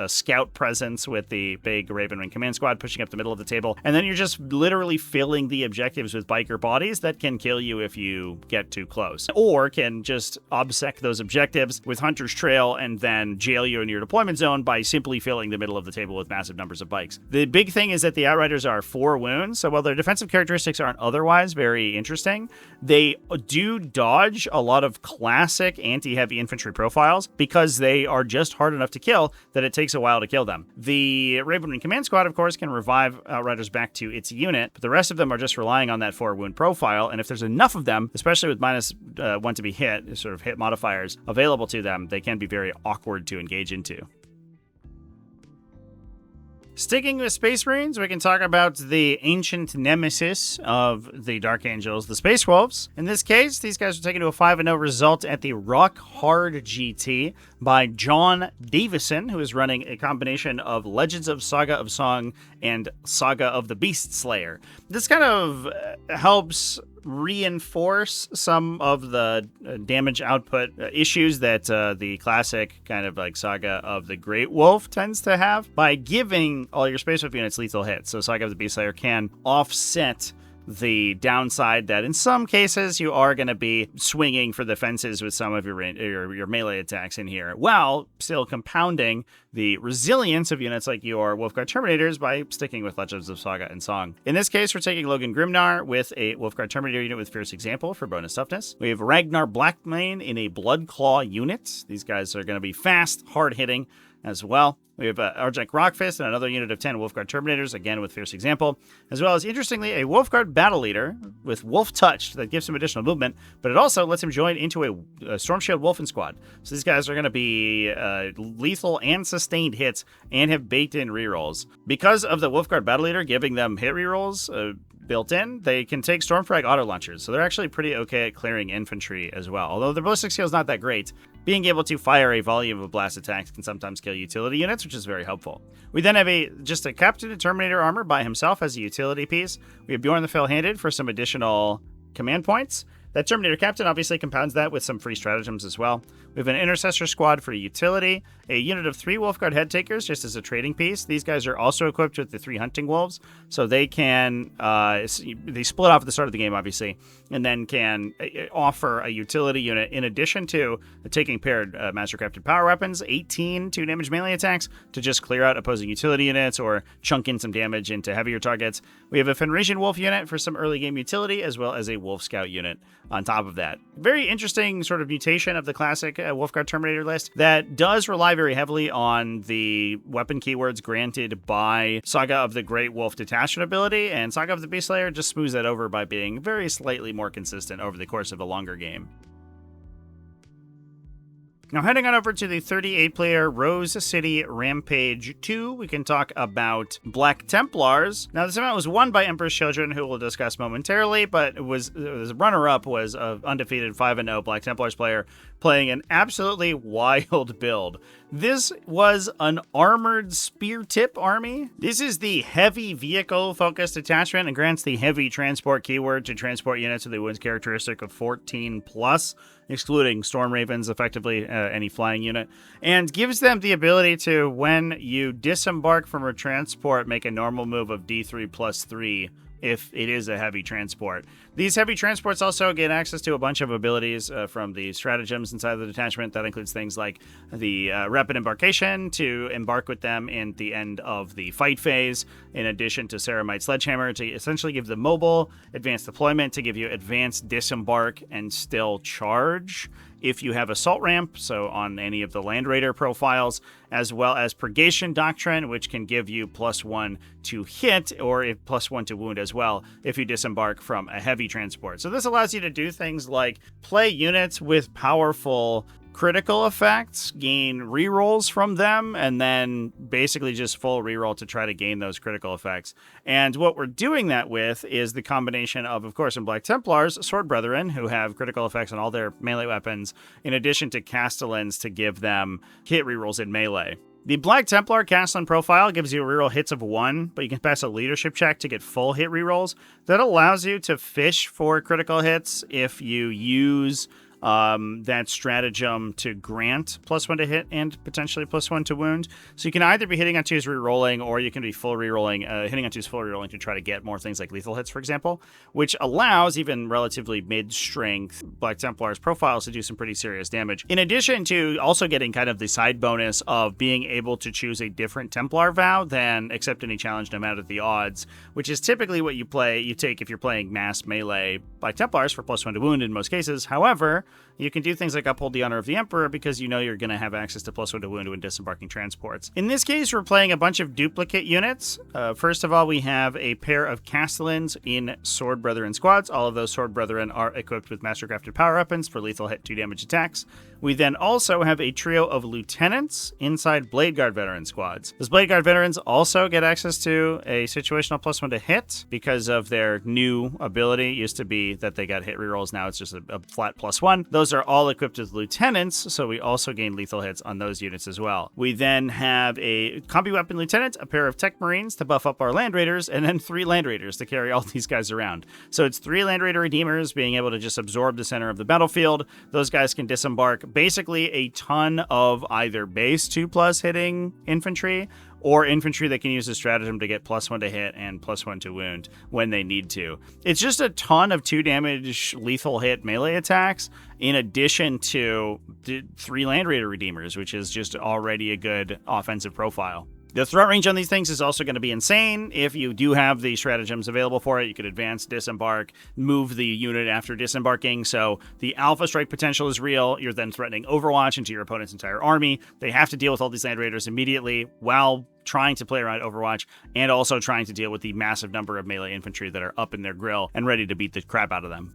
scout presence with the big Ravenwing command squad pushing up the middle of the table, and then you're just literally filling the objectives with biker bodies that can kill you if you get too close, or can just obsec those objectives with Hunter's Trail and then jail you in your deployment zone by simply filling the middle of the table with massive numbers of bikes. The big thing is that the Outriders are 4 wounds, so while their defensive characteristics aren't otherwise very interesting, they do dodge a lot of classic anti-heavy infantry profiles because they are just hard enough to kill that it takes a while to kill them. The Ravenwing command squad, of course, can revive Outriders back to its unit, but the rest of them are just relying on that 4 wound profile, and if there's enough of them, especially with -1 to be hit, sort of hit modifiers available to them, they can be very awkward to engage into. Sticking with Space Marines, we can talk about the ancient nemesis of the Dark Angels, the Space Wolves. In this case, these guys are taken to a 5-0 result at the Rock Hard GT by John Davison, who is running a combination of Legends of Saga of Song and Saga of the Beastslayer. This kind of helps reinforce some of the damage output issues that the classic kind of like Saga of the Great Wolf tends to have by giving all your Space Wolf units lethal hits. So Saga of the Beastslayer can offset the downside that in some cases you are going to be swinging for the fences with some of your melee attacks in here, while still compounding the resilience of units like your Wolfguard Terminators by sticking with Legends of Saga and Song. In this case, we're taking Logan Grimnar with a Wolfguard Terminator unit with Fierce Example for bonus toughness. We have Ragnar Blackmane in a Bloodclaw unit. These guys are going to be fast, hard-hitting as well. We have Argent Rockfist and another unit of 10 Wolfguard Terminators, again with Fierce Example, as well as, interestingly, a Wolfguard Battle Leader with Wolf Touched that gives him additional movement, but it also lets him join into a Storm Shield Wolfen squad. So these guys are going to be lethal and sustained hits and have baked-in rerolls. Because of the Wolfguard Battle Leader giving them hit rerolls built in, they can take Stormfrag auto launchers, so they're actually pretty okay at clearing infantry as well. Although their ballistic skill is not that great, being able to fire a volume of blast attacks can sometimes kill utility units, which is very helpful. We then have just a Captain Terminator armor by himself as a utility piece. We have Bjorn the Fell-Handed for some additional command points. That Terminator Captain obviously compounds that with some free stratagems as well. We have an Intercessor squad for utility, a unit of 3 Wolfguard Head Takers just as a trading piece. These guys are also equipped with the 3 Hunting Wolves, so they can, they split off at the start of the game, obviously, and then can offer a utility unit in addition to taking paired Master-Crafted Power Weapons, 18 2-damage melee attacks to just clear out opposing utility units or chunk in some damage into heavier targets. We have a Fenrisian Wolf unit for some early game utility, as well as a Wolf Scout unit on top of that. Very interesting sort of mutation of the classic Wolfguard Terminator list that does rely very heavily on the weapon keywords granted by Saga of the Great Wolf detachment ability, and Saga of the Beastslayer just smooths that over by being very slightly more consistent over the course of a longer game. Now, heading on over to the 38-player Rose City Rampage 2, we can talk about Black Templars. Now, this event was won by Emperor's Children, who we'll discuss momentarily, but the runner-up was an undefeated 5-0 Black Templars player playing an absolutely wild build. This was an armored Speartip army. This is the heavy vehicle-focused attachment and grants the heavy transport keyword to transport units with a wounds characteristic of 14+, excluding Storm Ravens, effectively any flying unit, and gives them the ability to, when you disembark from a transport, make a normal move of D3+3 if it is a heavy transport. These heavy transports also get access to a bunch of abilities from the stratagems inside of the detachment. That includes things like the rapid embarkation to embark with them in the end of the fight phase, in addition to Ceramite Sledgehammer to essentially give them mobile, advanced deployment to give you advanced disembark and still charge if you have Assault Ramp, so on any of the Land Raider profiles, as well as Purgation Doctrine, which can give you +1 to hit, or +1 to wound as well, if you disembark from a heavy transport. So this allows you to do things like play units with powerful critical effects, gain rerolls from them, and then basically just full reroll to try to gain those critical effects. And what we're doing that with is the combination of course, in Black Templars, Sword Brethren, who have critical effects on all their melee weapons, in addition to Castellans to give them hit rerolls in melee. The Black Templar Castellan profile gives you reroll hits of 1, but you can pass a leadership check to get full hit rerolls. That allows you to fish for critical hits if you use that stratagem to grant +1 to hit and potentially +1 to wound. So you can either be hitting on 2s rerolling, or you can be full rerolling, hitting on 2s full rerolling to try to get more things like lethal hits, for example, which allows even relatively mid-strength Black Templars profiles to do some pretty serious damage. In addition to also getting kind of the side bonus of being able to choose a different Templar vow than accept any challenge no matter the odds, which is typically what you take if you're playing mass melee Black Templars for +1 to wound in most cases. However, you can do things like Uphold the Honor of the Emperor because you know you're going to have access to +1 to wound when disembarking transports. In this case, we're playing a bunch of duplicate units. First of all, we have a pair of Castellans in Sword Brethren squads. All of those Sword Brethren are equipped with Mastercrafted power weapons for lethal hit 2 damage attacks. We then also have a trio of lieutenants inside Blade Guard veteran squads. Those Blade Guard veterans also get access to a situational +1 to hit because of their new ability. It used to be that they got hit rerolls, now it's just a flat +1. Those are all equipped with lieutenants, so we also gain lethal hits on those units as well. We then have a combi weapon lieutenant, a pair of tech marines to buff up our land raiders, and then 3 land raiders to carry all these guys around. So it's 3 land raider redeemers being able to just absorb the center of the battlefield. Those guys can disembark basically a ton of either base 2+ hitting infantry or infantry that can use a stratagem to get +1 to hit and +1 to wound when they need to. It's just a ton of 2 damage lethal hit melee attacks in addition to 3 Land Raider Redeemers, which is just already a good offensive profile. The threat range on these things is also going to be insane. If you do have the stratagems available for it, you could advance, disembark, move the unit after disembarking. So the alpha strike potential is real. You're then threatening Overwatch into your opponent's entire army. They have to deal with all these Land Raiders immediately while trying to play around Overwatch and also trying to deal with the massive number of melee infantry that are up in their grill and ready to beat the crap out of them.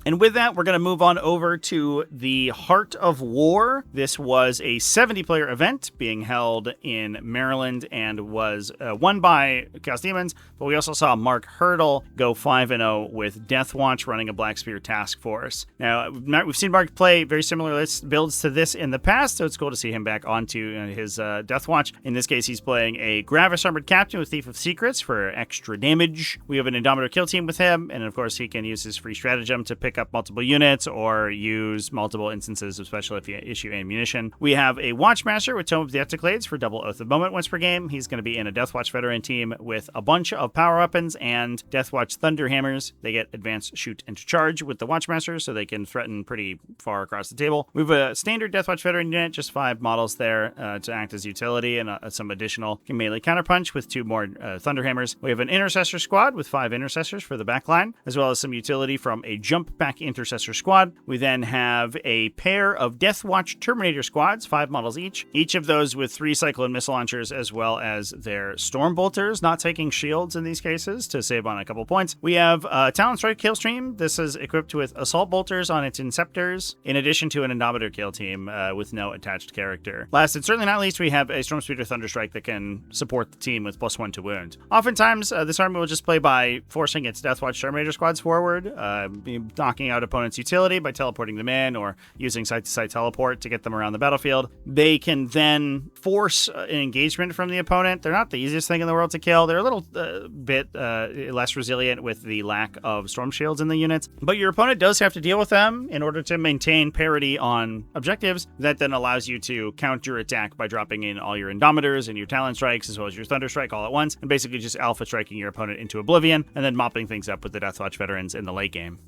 And with that, we're going to move on over to the Heart of War. This was a 70-player event being held in Maryland and was won by Chaos Daemons, but we also saw Mark Hurdle go 5-0 with Deathwatch running a Black Spear task force. Now, we've seen Mark play very similar builds to this in the past, so it's cool to see him back onto his Deathwatch. In this case, he's playing a Gravis Armored Captain with Thief of Secrets for extra damage. We have an Indomitor kill team with him, and of course, he can use his free stratagem to pick up multiple units or use multiple instances of special if you issue ammunition. We have a Watchmaster with Tome of the Ectoclades for double Oath of Moment once per game. He's going to be in a Deathwatch veteran team with a bunch of power weapons and Deathwatch Thunderhammers. They get advance, shoot, and charge with the Watchmaster, so they can threaten pretty far across the table. We have a standard Deathwatch veteran unit, just 5 models there to act as utility, and some additional melee counterpunch with 2 more Thunderhammers. We have an Intercessor squad with 5 Intercessors for the backline, as well as some utility from a jump back Intercessor squad. We then have a pair of Deathwatch Terminator squads, 5 models each of those with 3 Cyclone missile launchers, as well as their Storm Bolters, not taking shields in these cases to save on a couple points. We have Talon Strike Killstream. This is equipped with Assault Bolters on its Inceptors, in addition to an Indomitor kill team with no attached character. Last and certainly not least, we have a Stormspeeder Thunderstrike that can support the team with +1 to wound. Oftentimes, this army will just play by forcing its Deathwatch Terminator squads forward, knocking out opponent's utility by teleporting them in or using site-to-site teleport to get them around the battlefield. They can then force an engagement from the opponent. They're not the easiest thing in the world to kill. They're a little bit less resilient with the lack of storm shields in the units, but your opponent does have to deal with them in order to maintain parity on objectives. That then allows you to counter attack by dropping in all your Indomitors and your Talon Strikes as well as your Thunder Strike all at once, and basically just alpha striking your opponent into oblivion and then mopping things up with the Deathwatch veterans in the late game.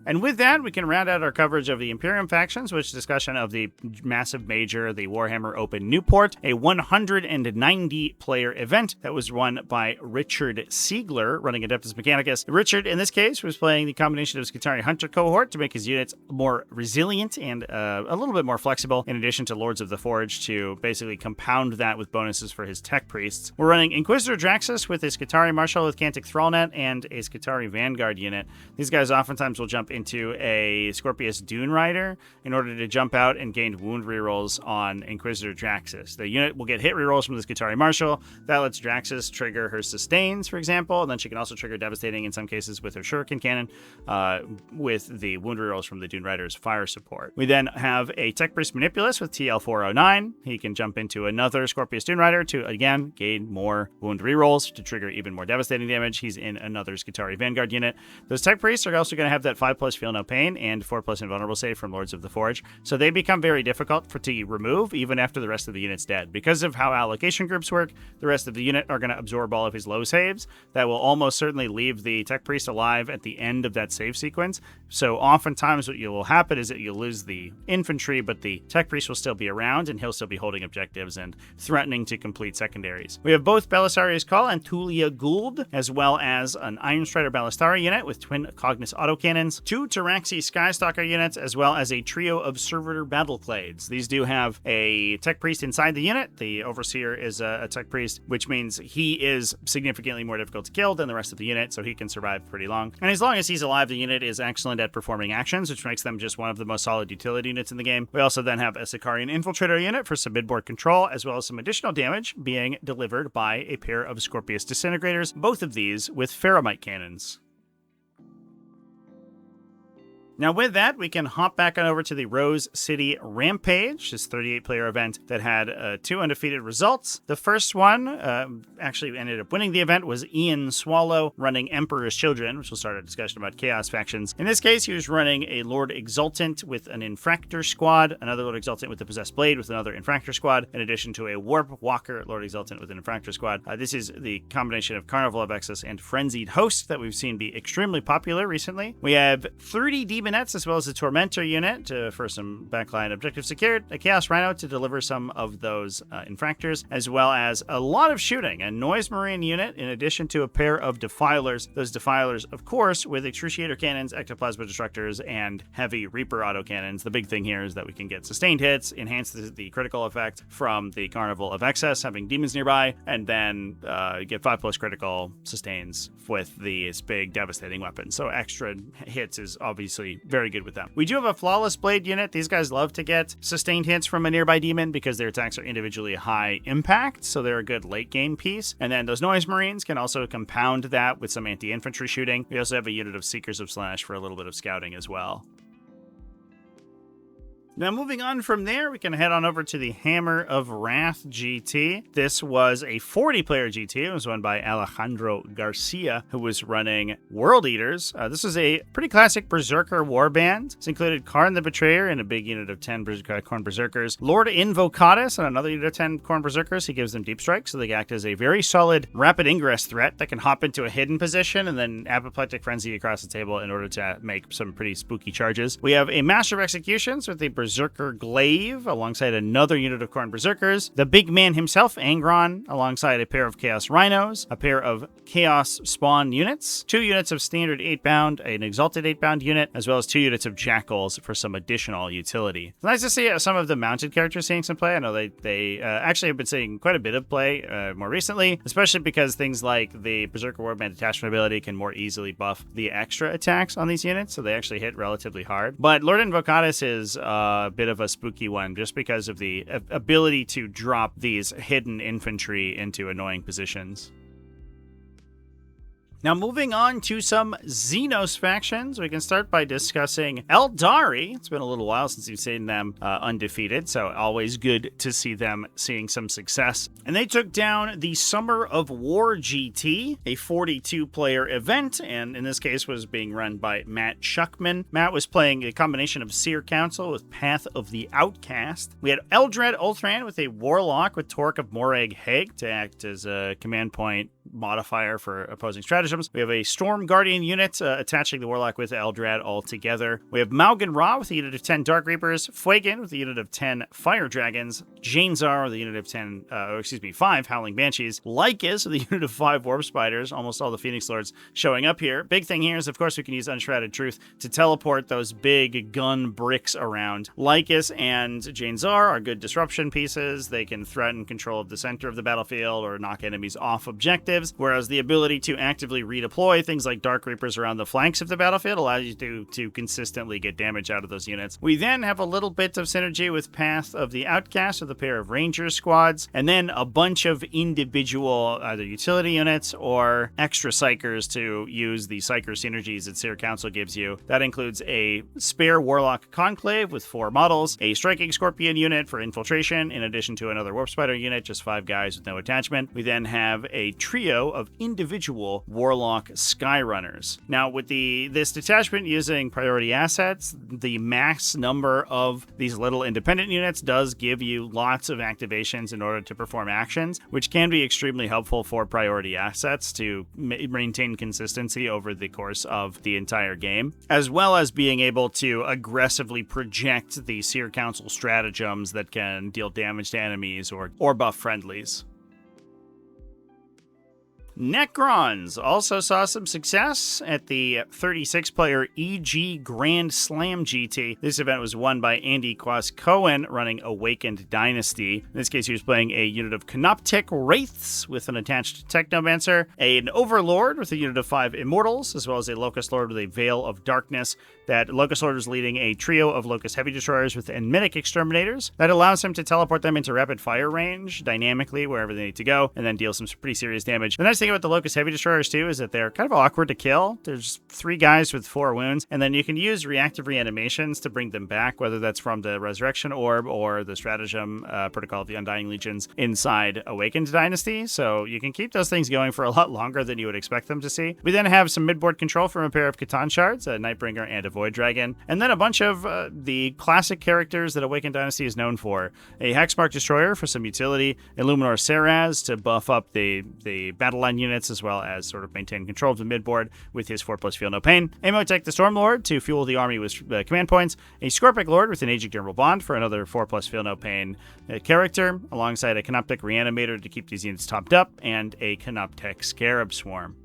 And with that, we can round out our coverage of the Imperium factions, which discussion of the massive major, the Warhammer Open Newport, a 190-player event that was run by Richard Siegler, running Adeptus Mechanicus. Richard, in this case, was playing the combination of his Skitarii Hunter cohort to make his units more resilient and a little bit more flexible, in addition to Lords of the Forge to basically compound that with bonuses for his Tech Priests. We're running Inquisitor Draxus with a Skitarii Marshal with Cantic Thrallnet and a Skitarii Vanguard unit. These guys oftentimes will jump into a Scorpius Dune Rider in order to jump out and gain wound rerolls on Inquisitor Draxus. The unit will get hit rerolls from this Skitarii Marshal. That lets Draxus trigger her sustains, for example, and then she can also trigger devastating in some cases with her shuriken cannon with the wound rerolls from the Dune Rider's fire support. We then have a Tech Priest Manipulus with TL409. He can jump into another Scorpius Dune Rider to, again, gain more wound rerolls to trigger even more devastating damage. He's in another Skitarii Vanguard unit. Those Tech Priests are also going to have that 5+ Feel No Pain and 4+ Invulnerable save from Lords of the Forge, so they become very difficult to remove even after the rest of the unit's dead. Because of how allocation groups work, the rest of the unit are going to absorb all of his low saves. That will almost certainly leave the Tech Priest alive at the end of that save sequence. So oftentimes what will happen is that you'll lose the infantry, but the Tech Priest will still be around and he'll still be holding objectives and threatening to complete secondaries. We have both Belisarius Call and Tulia Gould, as well as an Iron Strider Ballistari unit with twin Cognis autocannons, 2 Taraxi Skystalker units, as well as a trio of Servitor Battleclades. These do have a Tech Priest inside the unit. The Overseer is a Tech Priest, which means he is significantly more difficult to kill than the rest of the unit, so he can survive pretty long. And as long as he's alive, the unit is excellent at performing actions, which makes them just one of the most solid utility units in the game. We also then have a Sicarian Infiltrator unit for some midboard control, as well as some additional damage being delivered by a pair of Scorpius Disintegrators, both of these with Ferromite cannons. Now with that, we can hop back on over to the Rose City Rampage, this 38-player event that had 2 undefeated results. The first one actually ended up winning the event was Ian Swallow running Emperor's Children, which will start a discussion about Chaos factions. In this case, he was running a Lord Exultant with an Infractor squad, another Lord Exultant with a Possessed Blade with another Infractor squad, in addition to a Warp Walker Lord Exultant with an Infractor squad. This is the combination of Carnival of Exodus and Frenzied Host that we've seen be extremely popular recently. We have 30 Demonettes as well as a Tormentor unit for some backline objectives secured, a Chaos Rhino to deliver some of those Infractors, as well as a lot of shooting, a Noise Marine unit in addition to a pair of Defilers. Those Defilers, of course, with Excruciator Cannons, Ectoplasma Destructors, and Heavy Reaper Autocannons. The big thing here is that we can get sustained hits, enhance the critical effect from the Carnival of Excess, having demons nearby, and then get 5+ critical sustains with these big devastating weapons. So extra hits is obviously very good with them. We do have a Flawless Blade unit. These guys love to get sustained hits from a nearby demon because their attacks are individually high impact, so they're a good late game piece. And then those Noise Marines can also compound that with some anti-infantry shooting. We also have a unit of Seekers of Slash for a little bit of scouting as well. Now, moving on from there, we can head on over to the Hammer of Wrath GT. This was a 40-player GT. It was won by Alejandro Garcia, who was running World Eaters. This was a pretty classic Berserker warband. This included Karn the Betrayer and a big unit of 10 Khorne Berserkers, Lord Invocatus and another unit of 10 Khorne Berserkers. He gives them Deep Strike, so they act as a very solid rapid ingress threat that can hop into a hidden position and then Apoplectic Frenzy across the table in order to make some pretty spooky charges. We have a Master of Executions with the Berserker Glaive alongside another unit of Khorne Berserkers, the big man himself, Angron, alongside a pair of Chaos Rhinos, a pair of Chaos Spawn units, 2 units of standard 8-bound, an Exalted 8-bound unit, as well as 2 units of Jackals for some additional utility. It's nice to see some of the mounted characters seeing some play. I know they actually have been seeing quite a bit of play more recently, especially because things like the Berserker Warband Detachment ability can more easily buff the extra attacks on these units, so they actually hit relatively hard. But Lord Invocatus is a bit of a spooky one just because of the ability to drop these hidden infantry into annoying positions. Now, moving on to some Xenos factions, we can start by discussing Aeldari. It's been a little while since we've seen them undefeated, so always good to see them seeing some success. And they took down the Summer of War GT, a 42-player event, and in this case was being run by Matt Schuckman. Matt was playing a combination of Seer Council with Path of the Outcast. We had Eldred Ulthran with a Warlock with Torque of Morag Hague to act as a command point modifier for opposing stratagems. We have a Storm Guardian unit attaching the Warlock with Eldrad all together. We have Malgan Ra with a unit of 10 Dark Reapers, Fuegan with a unit of 10 Fire Dragons, Janezar with a unit of 5 Howling Banshees, Lycus with a unit of 5 Warp Spiders, almost all the Phoenix Lords showing up here. Big thing here is, of course, we can use Unshrouded Truth to teleport those big gun bricks around. Lycus and Janezar are good disruption pieces. They can threaten control of the center of the battlefield or knock enemies off objectives. gives, whereas the ability to actively redeploy things like Dark Reapers around the flanks of the battlefield allows you to consistently get damage out of those units. We then have a little bit of synergy with Path of the Outcast with a pair of Ranger squads, and then a bunch of individual either utility units or extra Psychers to use the Psyker synergies that Seer Council gives you. That includes a spare Warlock Conclave with 4 models, a Striking Scorpion unit for infiltration, in addition to another Warp Spider unit, just 5 guys with no attachment. We then have a trio of individual Warlock Skyrunners. Now, with this detachment using priority assets, the max number of these little independent units does give you lots of activations in order to perform actions, which can be extremely helpful for priority assets to maintain consistency over the course of the entire game, as well as being able to aggressively project the Seer Council stratagems that can deal damage to enemies or buff friendlies. Necrons also saw some success at the 36-player EG Grand Slam GT. This event was won by Andy Quas-Cohen running Awakened Dynasty. In this case, he was playing a unit of Canoptic Wraiths with an attached Technomancer, an Overlord with a unit of 5 Immortals, as well as a Locust Lord with a Veil of Darkness. That Locust Lord was leading a trio of Locust Heavy Destroyers with Enmitic Exterminators. That allows him to teleport them into rapid fire range dynamically wherever they need to go, and then deal some pretty serious damage. The nice thing about the Locust Heavy Destroyers, too, is that they're kind of awkward to kill. There's 3 guys with 4 wounds, and then you can use reactive reanimations to bring them back, whether that's from the Resurrection Orb or the Stratagem Protocol of the Undying Legions inside Awakened Dynasty, so you can keep those things going for a lot longer than you would expect them to see. We then have some midboard control from a pair of Catan Shards, a Nightbringer and a Void Dragon, and then a bunch of the classic characters that Awakened Dynasty is known for. A Hexmark Destroyer for some utility, Illuminor Saraz to buff up the battle line units as well as sort of maintain control of the midboard with his 4+ Feel No Pain, Amotech the Stormlord to fuel the army with command points, a Scorpic Lord with an Aging Durable Bond for another 4+ Feel No Pain character, alongside a Canoptic Reanimator to keep these units topped up, and a Canoptek Scarab Swarm.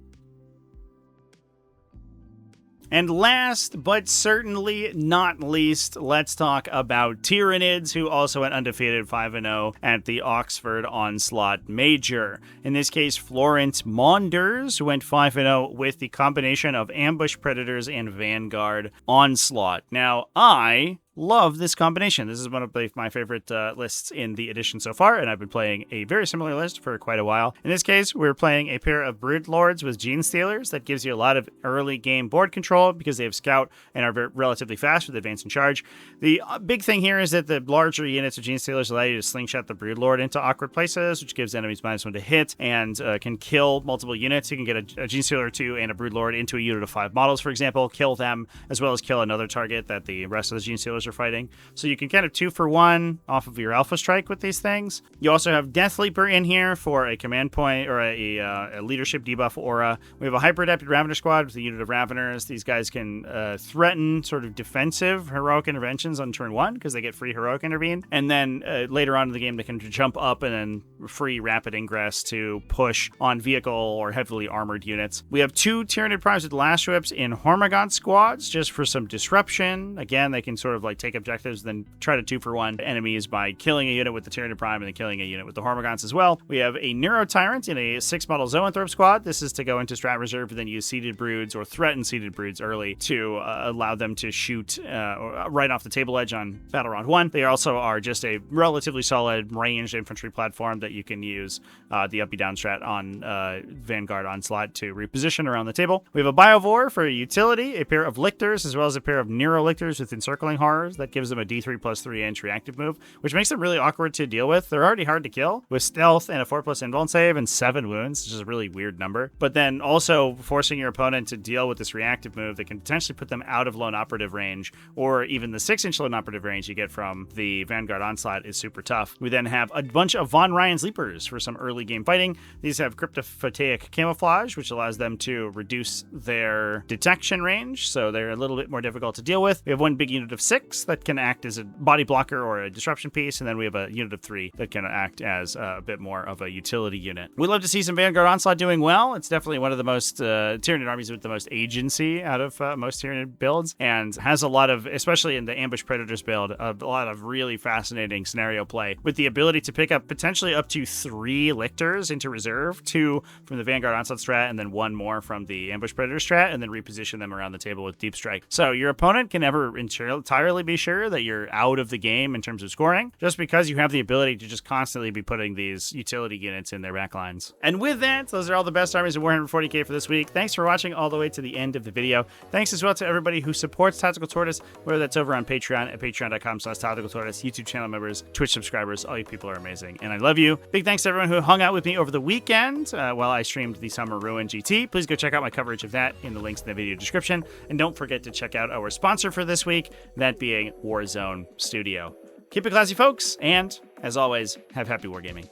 And last, but certainly not least, let's talk about Tyranids, who also went undefeated 5-0 at the Oxford Onslaught Major. In this case, Florence Maunders went 5-0 with the combination of Ambush Predators and Vanguard Onslaught. Now, I love this combination. This is one of my favorite lists in the edition so far, and I've been playing a very similar list for quite a while. In this case, we're playing a pair of Brood Lords with Gene Stealers. That gives you a lot of early game board control because they have Scout and are relatively fast with Advance and Charge. The big thing here is that the larger units of Gene Stealers allow you to slingshot the Brood Lord into awkward places, which gives enemies -1 to hit and can kill multiple units. You can get a Gene Stealer 2 and a Brood Lord into a unit of 5 models, for example, kill them, as well as kill another target that the rest of the Gene Stealers are fighting. So you can kind of 2-for-1 off of your Alpha Strike with these things. You also have Death Leaper in here for a command point or a leadership debuff aura. We have a Hyper Adapted Ravener squad with a unit of Raveners. These guys can threaten sort of defensive heroic interventions on turn 1 because they get free heroic intervene. And then later on in the game, they can jump up and then free rapid ingress to push on vehicle or heavily armored units. We have 2 Tyranid Primes with Lash Whips in Hormagaunt squads just for some disruption. Again, they can sort of like take objectives, then try to 2-for-1 enemies by killing a unit with the Tyranid Prime and then killing a unit with the Hormagaunts as well. We have a Neuro Tyrant in a 6-model Zoanthrope squad. This is to go into Strat Reserve and then use Seeded Broods or threaten Seeded Broods early to allow them to shoot right off the table edge on Battle Round 1. They also are just a relatively solid ranged infantry platform that you can use the up-down strat on Vanguard Onslaught to reposition around the table. We have a Biovore for utility, a pair of Lictors, as well as a pair of Neuro Lictors with Encircling Horrors. That gives them a D3+3-inch reactive move, which makes them really awkward to deal with. They're already hard to kill with stealth and a 4+ invuln save and 7 wounds, which is a really weird number. But then also forcing your opponent to deal with this reactive move that can potentially put them out of lone operative range, or even the 6-inch lone operative range you get from the Vanguard Onslaught is super tough. We then have a bunch of Von Ryan's Leapers for some early game fighting. These have Cryptophotic Camouflage, which allows them to reduce their detection range, so they're a little bit more difficult to deal with. We have one big unit of 6 6 that can act as a body blocker or a disruption piece, and then we have a unit of 3 that can act as a bit more of a utility unit. We'd love to see some Vanguard Onslaught doing well. It's definitely one of the most Tyranid armies with the most agency out of most Tyranid builds, and has a lot of, especially in the Ambush Predators build, a lot of really fascinating scenario play with the ability to pick up potentially up to 3 Lictors into reserve, 2 from the Vanguard Onslaught strat, and then 1 more from the Ambush Predator strat, and then reposition them around the table with Deep Strike. So your opponent can never entirely be sure that you're out of the game in terms of scoring, just because you have the ability to just constantly be putting these utility units in their backlines. And with that, those are all the best armies in Warhammer 40k for this week. Thanks for watching all the way to the end of the video. Thanks as well to everybody who supports Tactical Tortoise, whether that's over on Patreon at patreon.com/TacticalTortoise, YouTube channel members, Twitch subscribers. All you people are amazing, and I love you. Big thanks to everyone who hung out with me over the weekend while I streamed the Summer Ruin GT. Please go check out my coverage of that in the links in the video description, and don't forget to check out our sponsor for this week, that being Warzone Studio. Keep it classy, folks, and as always, have happy wargaming.